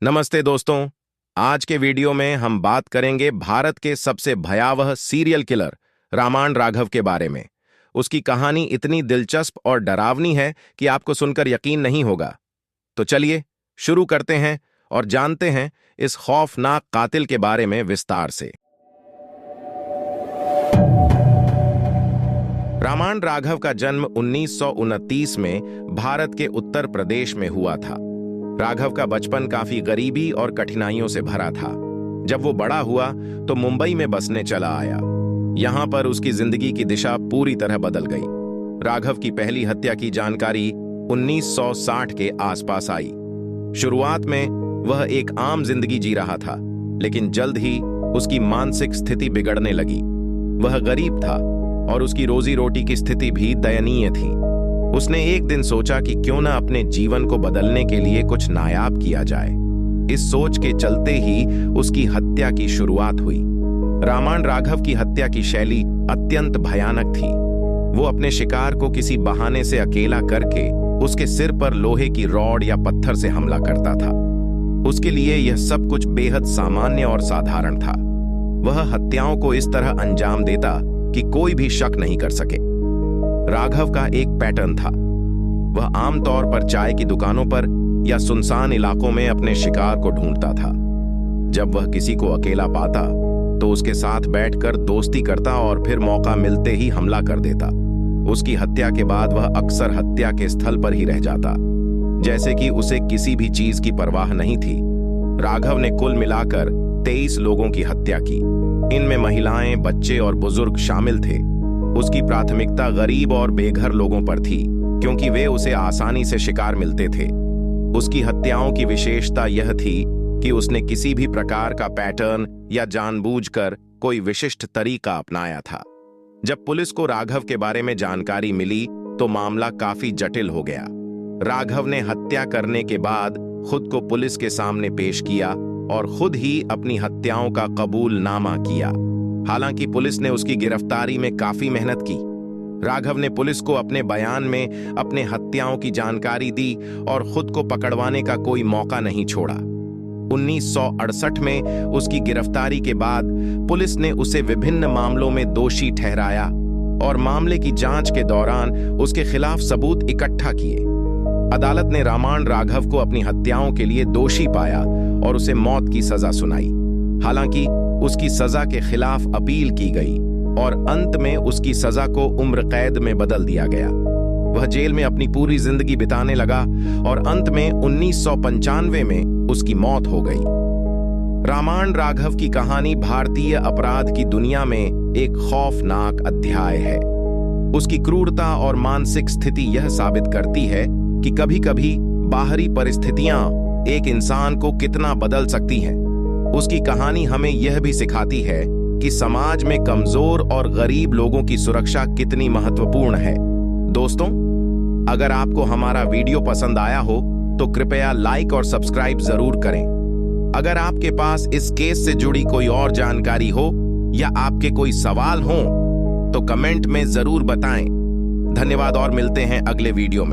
नमस्ते दोस्तों। आज के वीडियो में हम बात करेंगे भारत के सबसे भयावह सीरियल किलर रामाण राघव के बारे में। उसकी कहानी इतनी दिलचस्प और डरावनी है कि आपको सुनकर यकीन नहीं होगा। तो चलिए शुरू करते हैं और जानते हैं इस खौफनाक कातिल के बारे में विस्तार से। रामाण राघव का जन्म 1929 में भारत के उत्तर प्रदेश में हुआ था। राघव का बचपन काफी गरीबी और कठिनाइयों से भरा था। जब वो बड़ा हुआ तो मुंबई में बसने चला आया। यहां पर उसकी जिंदगी की दिशा पूरी तरह बदल गई। राघव की पहली हत्या की जानकारी 1960 के आसपास आई। शुरुआत में वह एक आम जिंदगी जी रहा था, लेकिन जल्द ही उसकी मानसिक स्थिति बिगड़ने लगी। वह गरीब था और उसकी रोजी रोटी की स्थिति भी दयनीय थी। उसने एक दिन सोचा कि क्यों ना अपने जीवन को बदलने के लिए कुछ नायाब किया जाए। इस सोच के चलते ही उसकी हत्या की शुरुआत हुई। रामाण राघव की हत्या की शैली अत्यंत भयानक थी। वो अपने शिकार को किसी बहाने से अकेला करके उसके सिर पर लोहे की रॉड या पत्थर से हमला करता था। उसके लिए यह सब कुछ बेहद सामान्य और साधारण था। वह हत्याओं को इस तरह अंजाम देता कि कोई भी शक नहीं कर सके। राघव का एक पैटर्न था। वह आमतौर पर चाय की दुकानों पर या सुनसान इलाकों में अपने शिकार को ढूंढता था। जब वह किसी को अकेला पाता तो उसके साथ बैठकर दोस्ती करता और फिर मौका मिलते ही हमला कर देता। उसकी हत्या के बाद वह अक्सर हत्या के स्थल पर ही रह जाता, जैसे कि उसे किसी भी चीज की परवाह नहीं थी। राघव ने कुल मिलाकर 23 लोगों की हत्या की। इनमें महिलाएं, बच्चे और बुजुर्ग शामिल थे। उसकी प्राथमिकता गरीब और बेघर लोगों पर थी, क्योंकि वे उसे आसानी से शिकार मिलते थे। उसकी हत्याओं की विशेषता यह थी कि उसने किसी भी प्रकार का पैटर्न या जानबूझकर कोई विशिष्ट तरीका अपनाया था। जब पुलिस को राघव के बारे में जानकारी मिली तो मामला काफी जटिल हो गया। राघव ने हत्या करने के बाद खुद को पुलिस के सामने पेश किया और खुद ही अपनी हत्याओं का कबूलनामा किया। हालांकि पुलिस ने उसकी गिरफ्तारी में काफी मेहनत की। राघव ने पुलिस को अपने बयान में अपने हत्याओं की जानकारी दी और खुद को पकड़वाने का कोई मौका नहीं छोड़ा। 1968 में उसकी गिरफ्तारी के बाद पुलिस ने उसे विभिन्न मामलों में दोषी ठहराया और मामले की जांच के दौरान उसके खिलाफ सबूत इकट्ठा किए। अदालत ने रामाण राघव को अपनी हत्याओं के लिए दोषी पाया और उसे मौत की सजा सुनाई। हालांकि उसकी सजा के खिलाफ अपील की गई और अंत में उसकी सजा को उम्र कैद में बदल दिया गया। वह जेल में अपनी पूरी जिंदगी बिताने लगा और अंत में 1995 में उसकी मौत हो गई। रामाण राघव की कहानी भारतीय अपराध की दुनिया में एक खौफनाक अध्याय है। उसकी क्रूरता और मानसिक स्थिति यह साबित करती है कि कभी-कभी बाहरी परिस्थितियां एक इंसान को कितना बदल सकती हैं। उसकी कहानी हमें यह भी सिखाती है कि समाज में कमजोर और गरीब लोगों की सुरक्षा कितनी महत्वपूर्ण है। दोस्तों, अगर आपको हमारा वीडियो पसंद आया हो तो कृपया लाइक और सब्सक्राइब जरूर करें। अगर आपके पास इस केस से जुड़ी कोई और जानकारी हो या आपके कोई सवाल हो तो कमेंट में जरूर बताएं। धन्यवाद और मिलते हैं अगले वीडियो में।